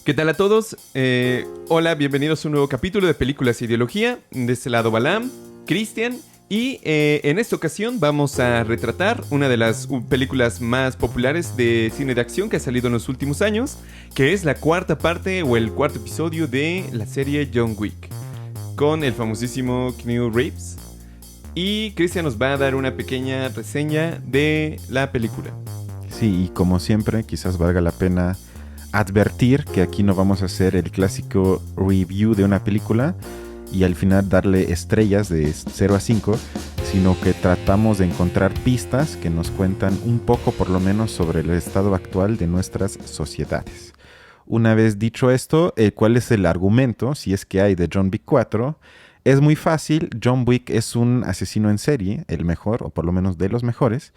¿Qué tal a todos? Hola, bienvenidos a un nuevo capítulo de Películas e Ideología. De este lado Balam, Cristian. Y en esta ocasión vamos a retratar una de las películas más populares de cine de acción que ha salido en los últimos años, que es la cuarta parte o el cuarto episodio de la serie John Wick, con el famosísimo Keanu Reeves. Y Cristian nos va a dar una pequeña reseña de la película. Sí, y como siempre, quizás valga la pena advertir que aquí no vamos a hacer el clásico review de una película y al final darle estrellas de 0 a 5, sino que tratamos de encontrar pistas que nos cuentan un poco por lo menos sobre el estado actual de nuestras sociedades. Una vez dicho esto, ¿cuál es el argumento, si es que hay, de John Wick 4? Es muy fácil. John Wick es un asesino en serie, el mejor, o por lo menos de los mejores,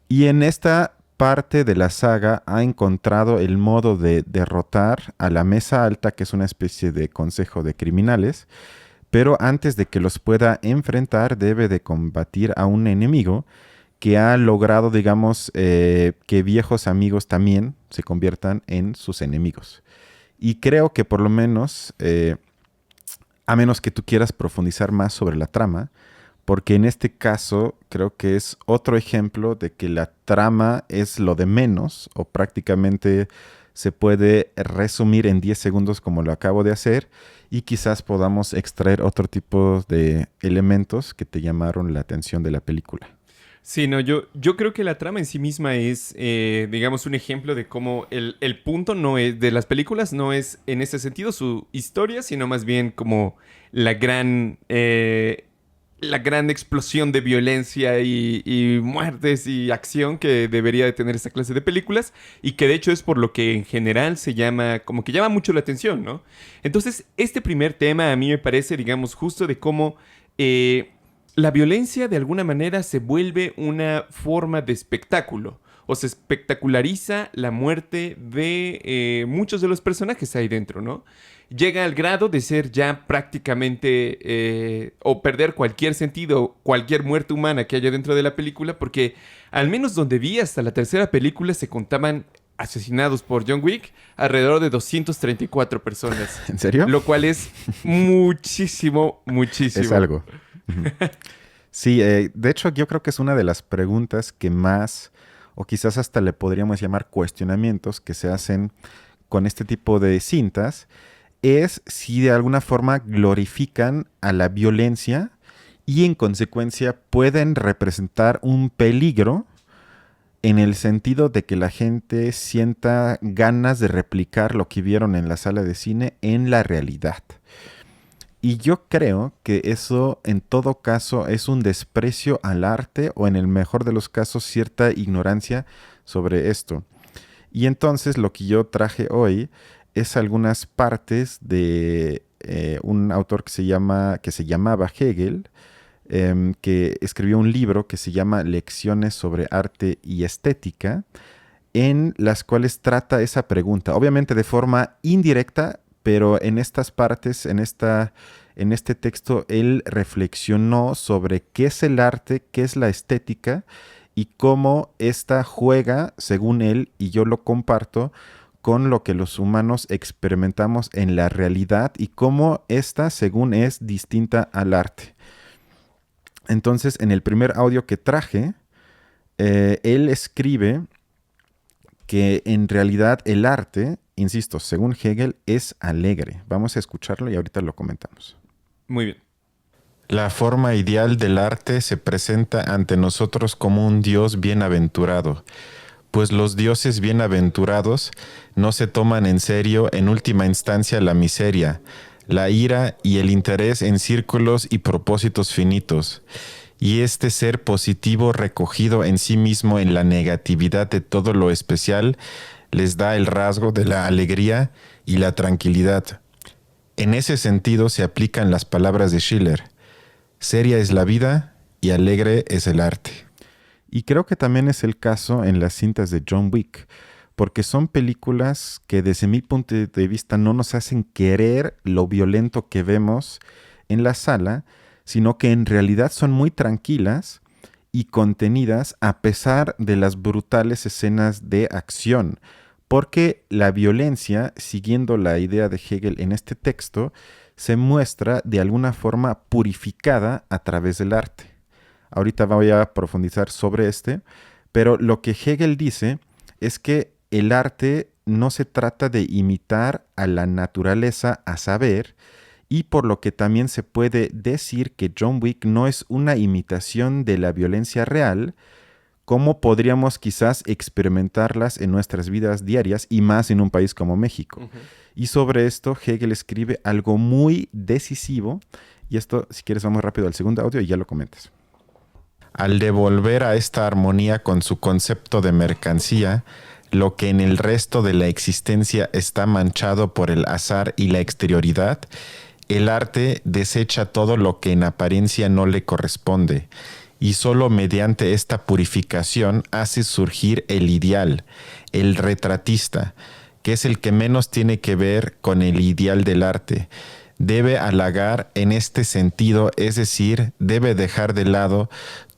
y en esta parte de la saga ha encontrado el modo de derrotar a la Mesa Alta, que es una especie de consejo de criminales, pero antes de que los pueda enfrentar debe de combatir a un enemigo que ha logrado, digamos, que viejos amigos también se conviertan en sus enemigos. Y creo que por lo menos, a menos que tú quieras profundizar más sobre la trama, porque en este caso creo que es otro ejemplo de que la trama es lo de menos, o prácticamente se puede resumir en 10 segundos como lo acabo de hacer, y quizás podamos extraer otro tipo de elementos que te llamaron la atención de la película. Sí, no, yo creo que la trama en sí misma es, digamos, un ejemplo de cómo el punto no es, de las películas no es en ese sentido su historia, sino más bien como la gran explosión de violencia y muertes y acción que debería de tener esta clase de películas, y que de hecho es por lo que en general se llama, como que llama mucho la atención, ¿no? Entonces, este primer tema a mí me parece, digamos, justo de cómo la violencia de alguna manera se vuelve una forma de espectáculo. O se espectaculariza la muerte de muchos de los personajes ahí dentro, ¿no? Llega al grado de ser ya prácticamente o perder cualquier sentido, cualquier muerte humana que haya dentro de la película, porque al menos donde vi hasta la tercera película se contaban asesinados por John Wick alrededor de 234 personas. ¿En serio? Lo cual es muchísimo, muchísimo. Es algo. Sí, de hecho yo creo que es una de las preguntas que más, o quizás hasta le podríamos llamar cuestionamientos que se hacen con este tipo de cintas, es si de alguna forma glorifican a la violencia y en consecuencia pueden representar un peligro en el sentido de que la gente sienta ganas de replicar lo que vieron en la sala de cine en la realidad. Y yo creo que eso en todo caso es un desprecio al arte o en el mejor de los casos cierta ignorancia sobre esto. Y entonces lo que yo traje hoy es algunas partes de un autor que se llamaba Hegel, que escribió un libro que se llama Lecciones sobre Arte y Estética, en las cuales trata esa pregunta, obviamente de forma indirecta, pero en estas partes, en este texto, él reflexionó sobre qué es el arte, qué es la estética y cómo ésta juega, según él, y yo lo comparto, con lo que los humanos experimentamos en la realidad y cómo ésta, según es, distinta al arte. Entonces, en el primer audio que traje, él escribe que en realidad el arte, insisto, según Hegel, es alegre. Vamos a escucharlo y ahorita lo comentamos. Muy bien. La forma ideal del arte se presenta ante nosotros como un Dios bienaventurado, pues los dioses bienaventurados no se toman en serio en última instancia la miseria, la ira y el interés en círculos y propósitos finitos, y este ser positivo recogido en sí mismo en la negatividad de todo lo especial les da el rasgo de la alegría y la tranquilidad. En ese sentido se aplican las palabras de Schiller: seria es la vida y alegre es el arte. Y creo que también es el caso en las cintas de John Wick, porque son películas que desde mi punto de vista no nos hacen querer lo violento que vemos en la sala, sino que en realidad son muy tranquilas y contenidas a pesar de las brutales escenas de acción. porque la violencia, siguiendo la idea de Hegel en este texto, se muestra de alguna forma purificada a través del arte. Ahorita voy a profundizar sobre pero lo que Hegel dice es que el arte no se trata de imitar a la naturaleza a saber, y por lo que también se puede decir que John Wick no es una imitación de la violencia real, como podríamos quizás experimentarlas en nuestras vidas diarias y más en un país como México. Ujú. Y sobre esto Hegel escribe algo muy decisivo, y esto, si quieres, vamos rápido al segundo audio y ya lo comentas. Al devolver a esta armonía con su concepto de mercancía, lo que en el resto de la existencia está manchado por el azar y la exterioridad, el arte desecha todo lo que en apariencia no le corresponde, y solo mediante esta purificación hace surgir el ideal, el retratista, que es el que menos tiene que ver con el ideal del arte. Debe halagar en este sentido, es decir, debe dejar de lado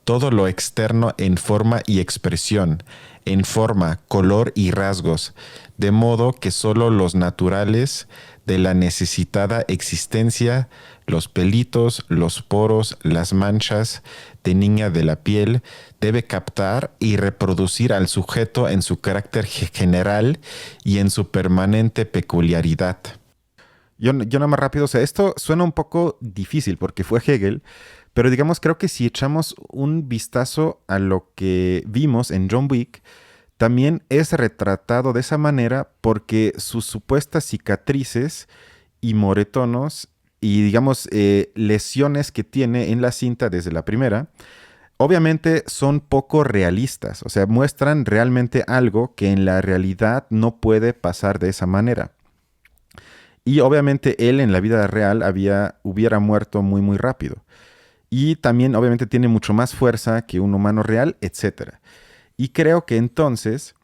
todo lo externo en forma y expresión, en forma, color y rasgos, de modo que solo los naturales de la necesitada existencia, los pelitos, los poros, las manchas de niña de la piel, debe captar y reproducir al sujeto en su carácter general y en su permanente peculiaridad. Yo nada más rápido, o sea, esto suena un poco difícil porque fue Hegel, pero digamos, creo que si echamos un vistazo a lo que vimos en John Wick, también es retratado de esa manera porque sus supuestas cicatrices y moretones y, digamos, lesiones que tiene en la cinta desde la primera, obviamente son poco realistas, o sea, muestran realmente algo que en la realidad no puede pasar de esa manera. Y obviamente él en la vida real hubiera muerto muy, muy rápido. Y también obviamente tiene mucho más fuerza que un humano real, etc. Y creo que entonces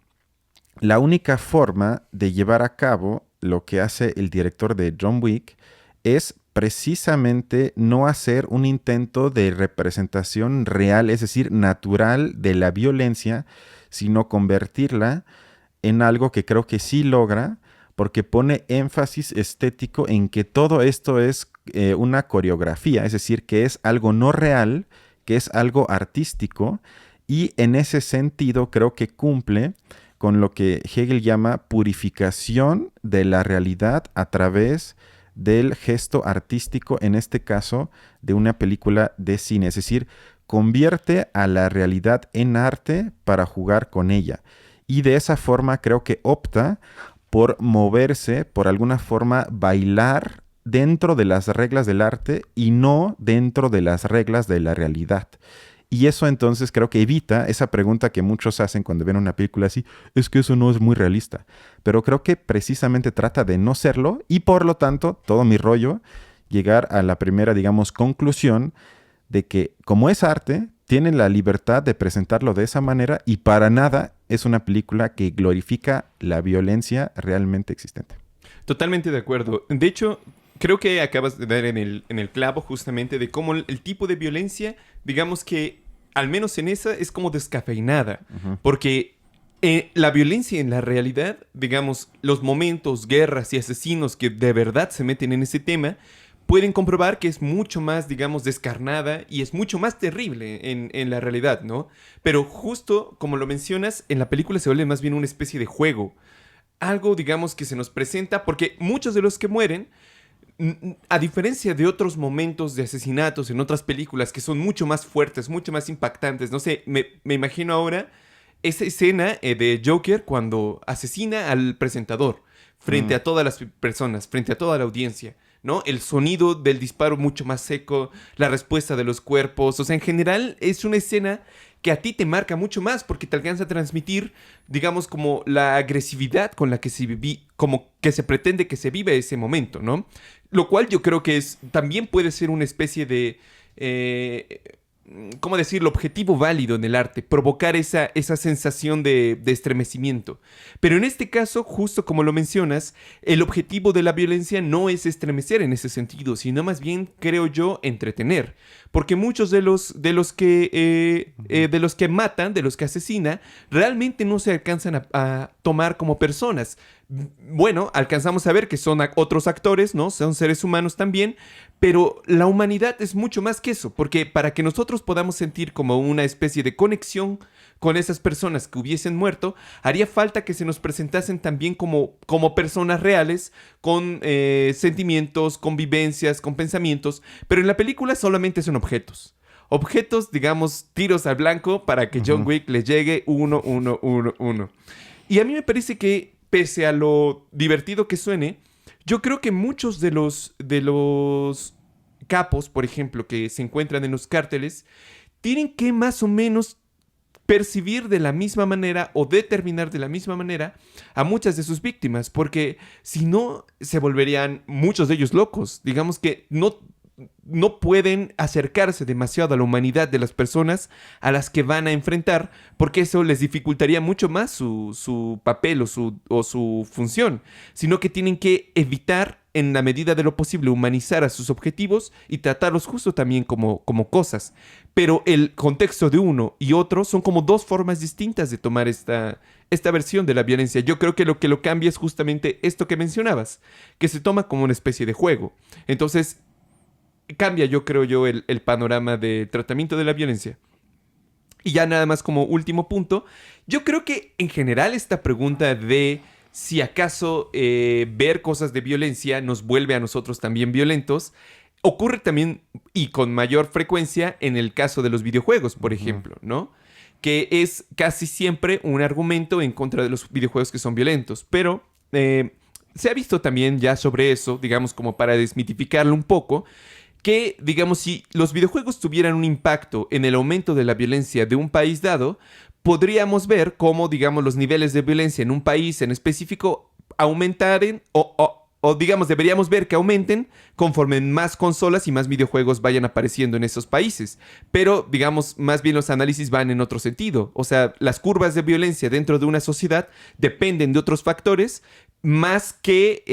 la única forma de llevar a cabo lo que hace el director de John Wick es precisamente no hacer un intento de representación real, es decir, natural de la violencia, sino convertirla en algo que creo que sí logra, porque pone énfasis estético en que todo esto es una coreografía, es decir, que es algo no real, que es algo artístico, y en ese sentido creo que cumple con lo que Hegel llama purificación de la realidad a través del gesto artístico, en este caso de una película de cine, es decir, convierte a la realidad en arte para jugar con ella. Y de esa forma creo que opta por moverse, por alguna forma bailar dentro de las reglas del arte y no dentro de las reglas de la realidad. Y eso entonces creo que evita esa pregunta que muchos hacen cuando ven una película así, es que eso no es muy realista. Pero creo que precisamente trata de no serlo y por lo tanto, todo mi rollo, llegar a la primera, digamos, conclusión de que como es arte, tienen la libertad de presentarlo de esa manera y para nada es una película que glorifica la violencia realmente existente. Totalmente de acuerdo. De hecho, creo que acabas de dar en el clavo justamente de cómo el tipo de violencia, digamos que al menos en esa es como descafeinada. Ujú. Porque la violencia en la realidad, digamos, los momentos, guerras y asesinos que de verdad se meten en ese tema, pueden comprobar que es mucho más, digamos, descarnada y es mucho más terrible en la realidad, ¿no? Pero justo como lo mencionas, en la película se vuelve más bien una especie de juego. Algo, digamos, que se nos presenta porque muchos de los que mueren, a diferencia de otros momentos de asesinatos en otras películas que son mucho más fuertes, mucho más impactantes, no sé, me imagino ahora esa escena de Joker cuando asesina al presentador frente a todas las personas, frente a toda la audiencia, ¿no? El sonido del disparo mucho más seco, la respuesta de los cuerpos, o sea, en general es una escena que a ti te marca mucho más porque te alcanza a transmitir, digamos, como la agresividad con la que como que se pretende que se vive ese momento, ¿no? Lo cual yo creo que también puede ser una especie de ¿cómo decirlo?, objetivo válido en el arte, provocar esa sensación de estremecimiento. Pero en este caso, justo como lo mencionas, el objetivo de la violencia no es estremecer en ese sentido, sino más bien, creo yo, entretener. Porque muchos de los que matan, de los que asesinan, realmente no se alcanzan a tomar como personas. Bueno, alcanzamos a ver que son otros actores, ¿no? Son seres humanos también, pero la humanidad es mucho más que eso, porque para que nosotros podamos sentir como una especie de conexión con esas personas que hubiesen muerto, haría falta que se nos presentasen también como personas reales, con sentimientos, con vivencias, con pensamientos, pero en la película solamente son objetos. Objetos, digamos, tiros al blanco para que John Wick le llegue uno. Y a mí me parece que, pese a lo divertido que suene, yo creo que muchos de los capos, por ejemplo, que se encuentran en los cárteles, tienen que más o menos percibir de la misma manera o determinar de la misma manera a muchas de sus víctimas, porque si no, se volverían muchos de ellos locos. Digamos que no pueden acercarse demasiado a la humanidad de las personas a las que van a enfrentar, porque eso les dificultaría mucho más su papel o su función, sino que tienen que evitar, en la medida de lo posible, humanizar a sus objetivos y tratarlos justo también como cosas. Pero el contexto de uno y otro son como dos formas distintas de tomar esta versión de la violencia. Yo creo que lo cambia es justamente esto que mencionabas, que se toma como una especie de juego. Entonces, cambia, yo creo yo, el panorama de tratamiento de la violencia. Y ya nada más como último punto, yo creo que en general esta pregunta de si acaso ver cosas de violencia nos vuelve a nosotros también violentos, ocurre también y con mayor frecuencia en el caso de los videojuegos, por ejemplo, ¿no? Que es casi siempre un argumento en contra de los videojuegos que son violentos. Pero se ha visto también ya sobre eso, digamos, como para desmitificarlo un poco, que, digamos, si los videojuegos tuvieran un impacto en el aumento de la violencia de un país dado, podríamos ver cómo, digamos, los niveles de violencia en un país en específico aumentaran o, digamos, deberíamos ver que aumenten conforme más consolas y más videojuegos vayan apareciendo en esos países. Pero, digamos, más bien los análisis van en otro sentido. O sea, las curvas de violencia dentro de una sociedad dependen de otros factores más que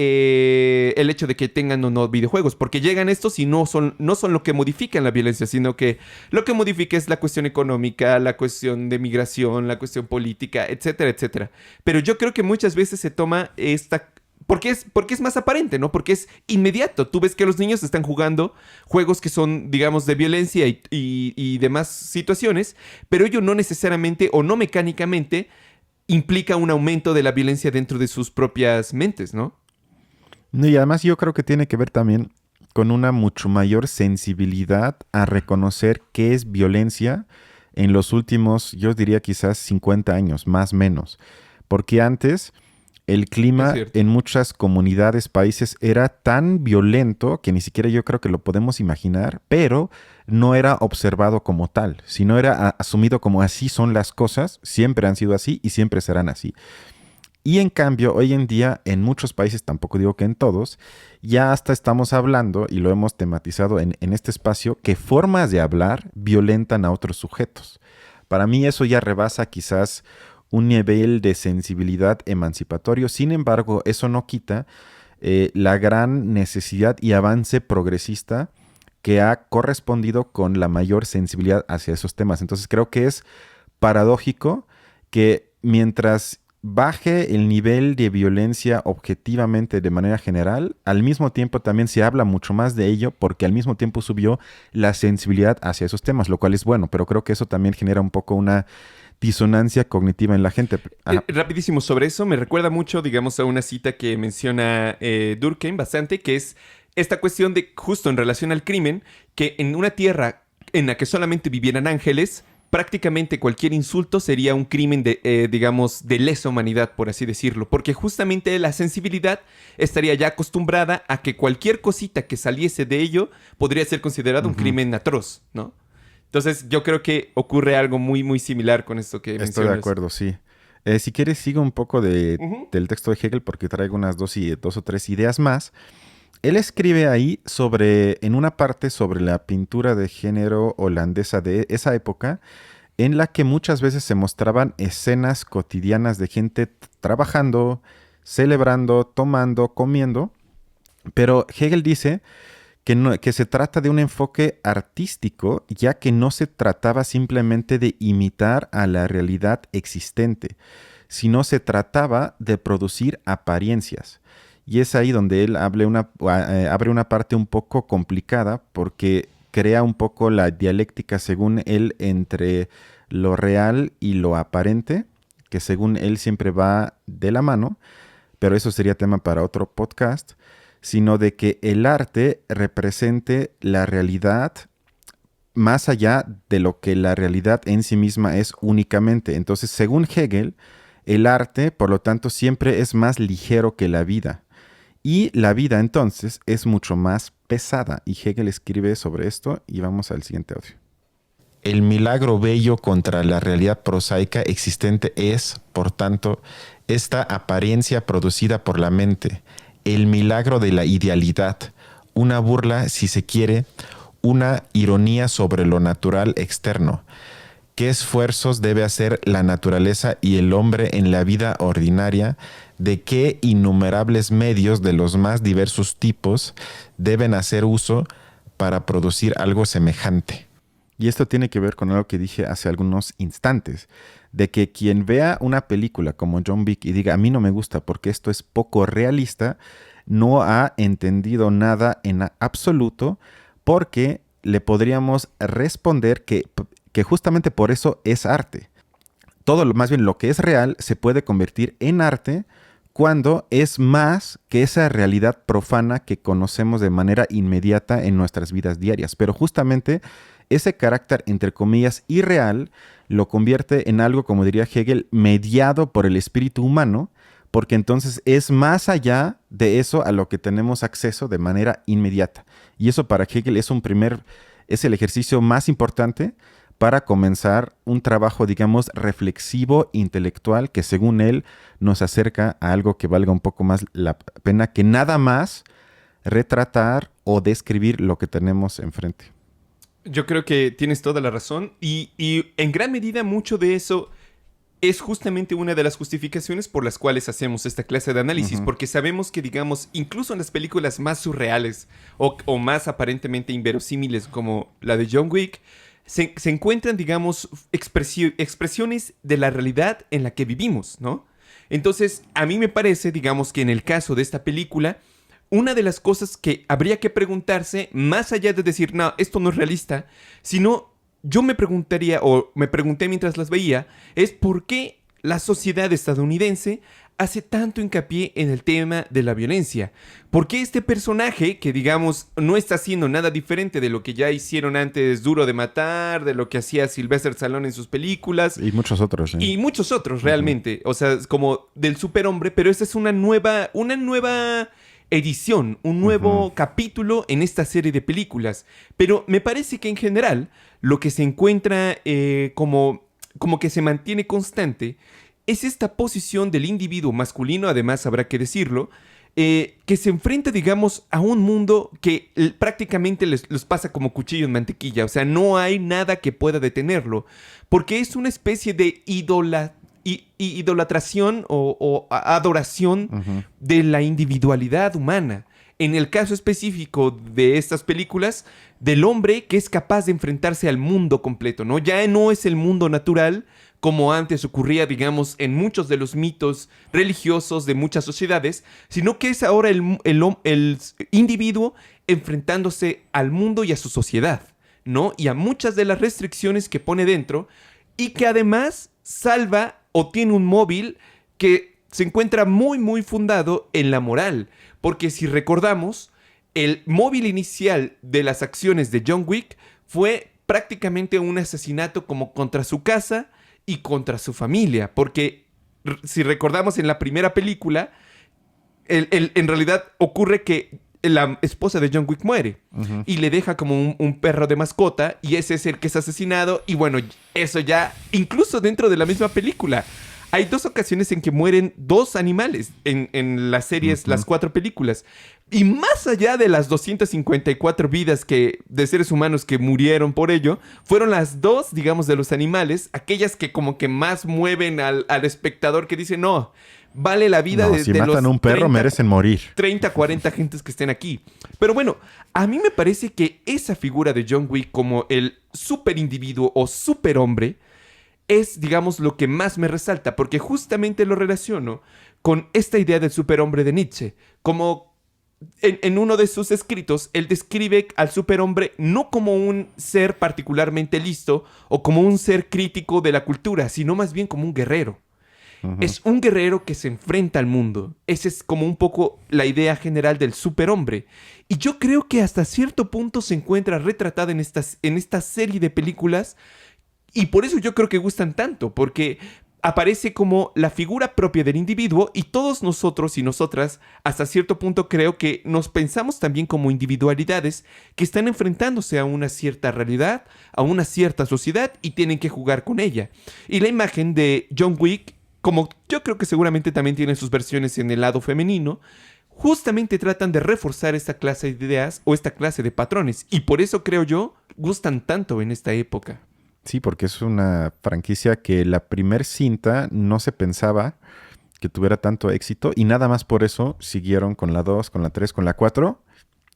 el hecho de que tengan o no videojuegos. Porque llegan estos y no son lo que modifican la violencia, sino que lo que modifica es la cuestión económica, la cuestión de migración, la cuestión política, etcétera, etcétera. Pero yo creo que muchas veces se toma esta... Porque es más aparente, ¿no? Porque es inmediato. Tú ves que los niños están jugando juegos que son, digamos, de violencia y demás situaciones, pero ello no necesariamente o no mecánicamente implica un aumento de la violencia dentro de sus propias mentes, ¿no? Y además yo creo que tiene que ver también con una mucho mayor sensibilidad a reconocer qué es violencia en los últimos, yo diría quizás 50 años, más o menos. Porque antes el clima en muchas comunidades, países, era tan violento que ni siquiera yo creo que lo podemos imaginar, pero no era observado como tal, sino era asumido como así son las cosas, siempre han sido así y siempre serán así. Y en cambio, hoy en día, en muchos países, tampoco digo que en todos, ya hasta estamos hablando, y lo hemos tematizado en este espacio, que formas de hablar violentan a otros sujetos. Para mí eso ya rebasa quizás un nivel de sensibilidad emancipatorio. Sin embargo, eso no quita la gran necesidad y avance progresista que ha correspondido con la mayor sensibilidad hacia esos temas. Entonces creo que es paradójico que mientras baje el nivel de violencia objetivamente de manera general, al mismo tiempo también se habla mucho más de ello porque al mismo tiempo subió la sensibilidad hacia esos temas, lo cual es bueno, pero creo que eso también genera un poco una disonancia cognitiva en la gente. Rapidísimo sobre eso, me recuerda mucho, digamos, a una cita que menciona Durkheim bastante, que es esta cuestión de, justo en relación al crimen, que en una tierra en la que solamente vivieran ángeles, prácticamente cualquier insulto sería un crimen de, digamos, de lesa humanidad, por así decirlo, porque justamente la sensibilidad estaría ya acostumbrada a que cualquier cosita que saliese de ello podría ser considerado un crimen atroz, ¿no? Entonces, yo creo que ocurre algo muy, muy similar con esto que mencionas. Estoy de acuerdo, sí. Si quieres, sigo un poco del texto de Hegel porque traigo unas dos o tres ideas más. él escribe ahí en una parte sobre la pintura de género holandesa de esa época, en la que muchas veces se mostraban escenas cotidianas de gente trabajando, celebrando, tomando, comiendo. Pero Hegel dice que se trata de un enfoque artístico, ya que no se trataba simplemente de imitar a la realidad existente, sino se trataba de producir apariencias. Y es ahí donde él abre una parte un poco complicada, porque crea un poco la dialéctica, según él, entre lo real y lo aparente, que según él siempre va de la mano, pero eso sería tema para otro podcast, sino de que el arte represente la realidad más allá de lo que la realidad en sí misma es únicamente. Entonces, según Hegel, el arte, por lo tanto, siempre es más ligero que la vida. Y la vida, entonces, es mucho más pesada. Y Hegel escribe sobre esto y vamos al siguiente audio. El milagro bello contra la realidad prosaica existente es, por tanto, esta apariencia producida por la mente, el milagro de la idealidad, una burla, si se quiere, una ironía sobre lo natural externo. ¿Qué esfuerzos debe hacer la naturaleza y el hombre en la vida ordinaria? ¿De qué innumerables medios de los más diversos tipos deben hacer uso para producir algo semejante? Y esto tiene que ver con algo que dije hace algunos instantes, de que quien vea una película como John Wick y diga, a mí no me gusta porque esto es poco realista, no ha entendido nada en absoluto, porque le podríamos responder que justamente por eso es arte. Más bien lo que es real se puede convertir en arte cuando es más que esa realidad profana que conocemos de manera inmediata en nuestras vidas diarias. Pero justamente ese carácter, entre comillas, irreal, lo convierte en algo, como diría Hegel, mediado por el espíritu humano, porque entonces es más allá de eso a lo que tenemos acceso de manera inmediata. Y eso para Hegel es el ejercicio más importante para comenzar un trabajo, digamos, reflexivo, intelectual, que según él nos acerca a algo que valga un poco más la pena que nada más retratar o describir lo que tenemos enfrente. Yo creo que tienes toda la razón y en gran medida mucho de eso es justamente una de las justificaciones por las cuales hacemos esta clase de análisis, porque sabemos que, digamos, incluso en las películas más surreales o más aparentemente inverosímiles como la de John Wick, se encuentran, digamos, expresiones de la realidad en la que vivimos, ¿no? Entonces, a mí me parece, digamos, que en el caso de esta película, una de las cosas que habría que preguntarse, más allá de decir, no, esto no es realista, sino yo me preguntaría, o me pregunté mientras las veía, es por qué la sociedad estadounidense hace tanto hincapié en el tema de la violencia. ¿Por qué este personaje, que digamos no está haciendo nada diferente de lo que ya hicieron antes Duro de Matar, de lo que hacía Sylvester Stallone en sus películas? Y muchos otros. Y muchos otros, realmente. O sea, es como del superhombre, pero esta es una nueva edición, un nuevo capítulo en esta serie de películas. Pero me parece que en general lo que se encuentra como que se mantiene constante es esta posición del individuo masculino, además habrá que decirlo, que se enfrenta, digamos, a un mundo que prácticamente los pasa como cuchillo en mantequilla. O sea, no hay nada que pueda detenerlo, porque es una especie de idolatración o adoración de la individualidad humana. En el caso específico de estas películas, del hombre que es capaz de enfrentarse al mundo completo, ¿no? Ya no es el mundo natural como antes ocurría, digamos, en muchos de los mitos religiosos de muchas sociedades, sino que es ahora el individuo enfrentándose al mundo y a su sociedad, ¿no? Y a muchas de las restricciones que pone dentro, y que además salva o tiene un móvil que se encuentra muy, muy fundado en la moral. Porque si recordamos, el móvil inicial de las acciones de John Wick fue prácticamente un asesinato como contra su casa y contra su familia. Porque si recordamos en la primera película, en realidad ocurre que la esposa de John Wick muere y le deja como un perro de mascota, y ese es el que es asesinado. Y bueno, eso ya, incluso dentro de la misma película, hay 2 ocasiones en que mueren 2 animales en las series, las 4 películas. Y más allá de las 254 vidas de seres humanos que murieron por ello, fueron las 2, digamos, de los animales, aquellas que como que más mueven al espectador, que dice, no, vale la vida si de matan los a un perro, 30, merecen morir. 30, 40 gentes que estén aquí. Pero bueno, a mí me parece que esa figura de John Wick como el super individuo o superhombre es, digamos, lo que más me resalta, porque justamente lo relaciono con esta idea del superhombre de Nietzsche. Como en uno de sus escritos, él describe al superhombre no como un ser particularmente listo o como un ser crítico de la cultura, sino más bien como un guerrero. Es un guerrero que se enfrenta al mundo. Esa es como un poco la idea general del superhombre. Y yo creo que hasta cierto punto se encuentra retratada en esta serie de películas. Y por eso yo creo que gustan tanto, porque aparece como la figura propia del individuo y todos nosotros y nosotras, hasta cierto punto creo que nos pensamos también como individualidades que están enfrentándose a una cierta realidad, a una cierta sociedad y tienen que jugar con ella. Y la imagen de John Wick, como yo creo que seguramente también tiene sus versiones en el lado femenino, justamente tratan de reforzar esta clase de ideas o esta clase de patrones. Y por eso creo yo, gustan tanto en esta época. Sí, porque es una franquicia que la primer cinta no se pensaba que tuviera tanto éxito y nada más por eso siguieron con la 2, con la 3, con la 4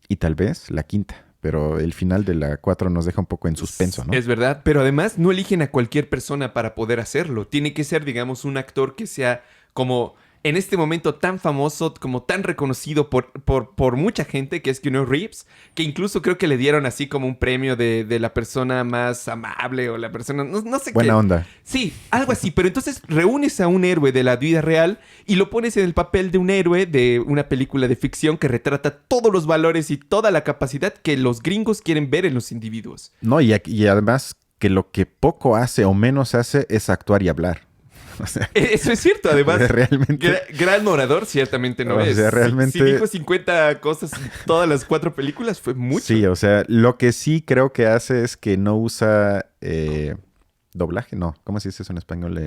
y tal vez la quinta. Pero el final de la 4 nos deja un poco en suspenso, ¿no? Es verdad, pero además no eligen a cualquier persona para poder hacerlo. Tiene que ser, digamos, un actor que sea como en este momento tan famoso, como tan reconocido por mucha gente, que es Keanu Reeves, que incluso creo que le dieron así como un premio de la persona más amable o la persona, no sé qué. Buena onda. Sí, algo así, pero entonces reúnes a un héroe de la vida real y lo pones en el papel de un héroe de una película de ficción que retrata todos los valores y toda la capacidad que los gringos quieren ver en los individuos. No, y además que lo que poco hace o menos hace es actuar y hablar. O sea, eso es cierto, además. Realmente. Gran orador, ciertamente no O es. sea, realmente. Si dijo 50 cosas en todas las 4 películas, fue mucho. Sí, o sea, lo que sí creo que hace es que no usa doblaje, no. ¿Cómo se dice eso en español?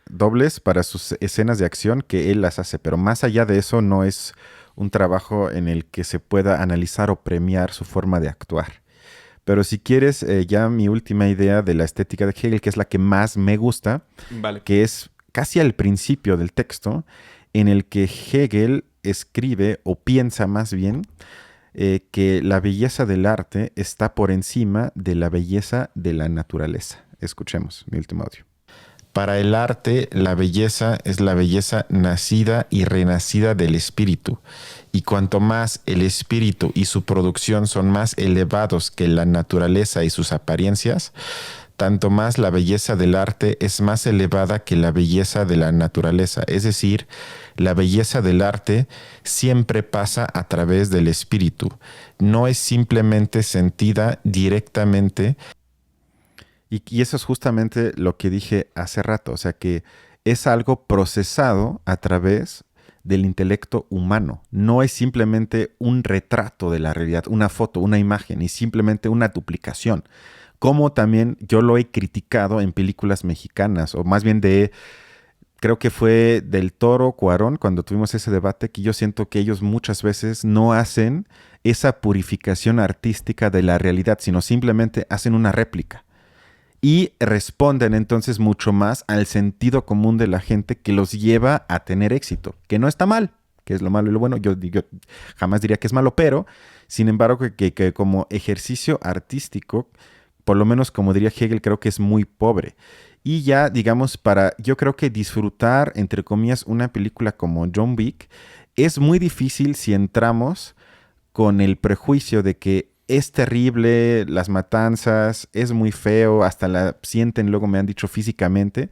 Dobles para sus escenas de acción que él las hace. Pero más allá de eso, no es un trabajo en el que se pueda analizar o premiar su forma de actuar. Pero si quieres, ya mi última idea de la estética de Hegel, que es la que más me gusta, Vale. que es casi al principio del texto, en el que Hegel escribe o piensa más bien que la belleza del arte está por encima de la belleza de la naturaleza. Escuchemos mi último audio. Para el arte, la belleza es la belleza nacida y renacida del espíritu. Y cuanto más el espíritu y su producción son más elevados que la naturaleza y sus apariencias, tanto más la belleza del arte es más elevada que la belleza de la naturaleza. Es decir, la belleza del arte siempre pasa a través del espíritu. No es simplemente sentida directamente. Y eso es justamente lo que dije hace rato, o sea que es algo procesado a través del intelecto humano. No es simplemente un retrato de la realidad, una foto, una imagen, y simplemente una duplicación. Como también yo lo he criticado en películas mexicanas, o más bien creo que fue del Toro, Cuarón, cuando tuvimos ese debate, que yo siento que ellos muchas veces no hacen esa purificación artística de la realidad, sino simplemente hacen una réplica. Y responden entonces mucho más al sentido común de la gente que los lleva a tener éxito, que no está mal, que es lo malo y lo bueno. Yo jamás diría que es malo, pero sin embargo que como ejercicio artístico, por lo menos como diría Hegel, creo que es muy pobre. Y ya, digamos, yo creo que disfrutar, entre comillas, una película como John Wick es muy difícil si entramos con el prejuicio de que es terrible, las matanzas, es muy feo, hasta la sienten, luego me han dicho físicamente,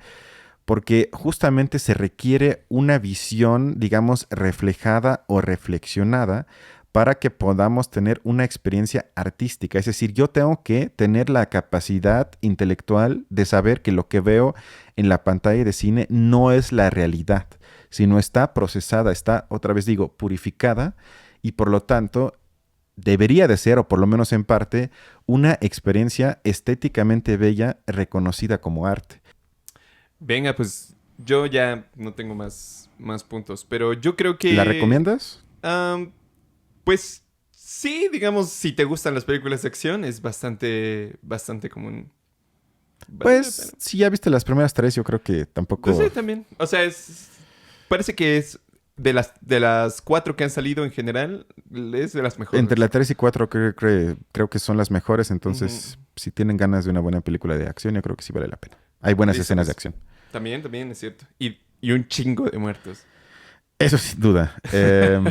porque justamente se requiere una visión, digamos, reflejada o reflexionada para que podamos tener una experiencia artística. Es decir, yo tengo que tener la capacidad intelectual de saber que lo que veo en la pantalla de cine no es la realidad, sino está procesada, está, otra vez digo, purificada, y por lo tanto debería de ser, o por lo menos en parte, una experiencia estéticamente bella reconocida como arte. Venga, pues Yo ya no tengo más puntos, pero yo creo que... ¿La recomiendas? Pues sí, digamos, si te gustan las películas de acción, es bastante común. Vale la Pues, pena. si ya viste las primeras 3, yo creo que tampoco... Pues sí, también. O sea, parece que es de las 4 que han salido en general, es de las mejores. Entre la 3 y 4 creo que son las mejores, entonces Ujú. si tienen ganas de una buena película de acción, yo creo que sí vale la pena. Hay buenas Listo, escenas de pues. acción. También es cierto. Y un chingo de muertos. Eso sin duda.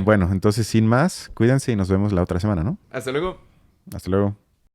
Bueno, entonces sin más, cuídense y nos vemos la otra semana, ¿no? Hasta luego. Hasta luego.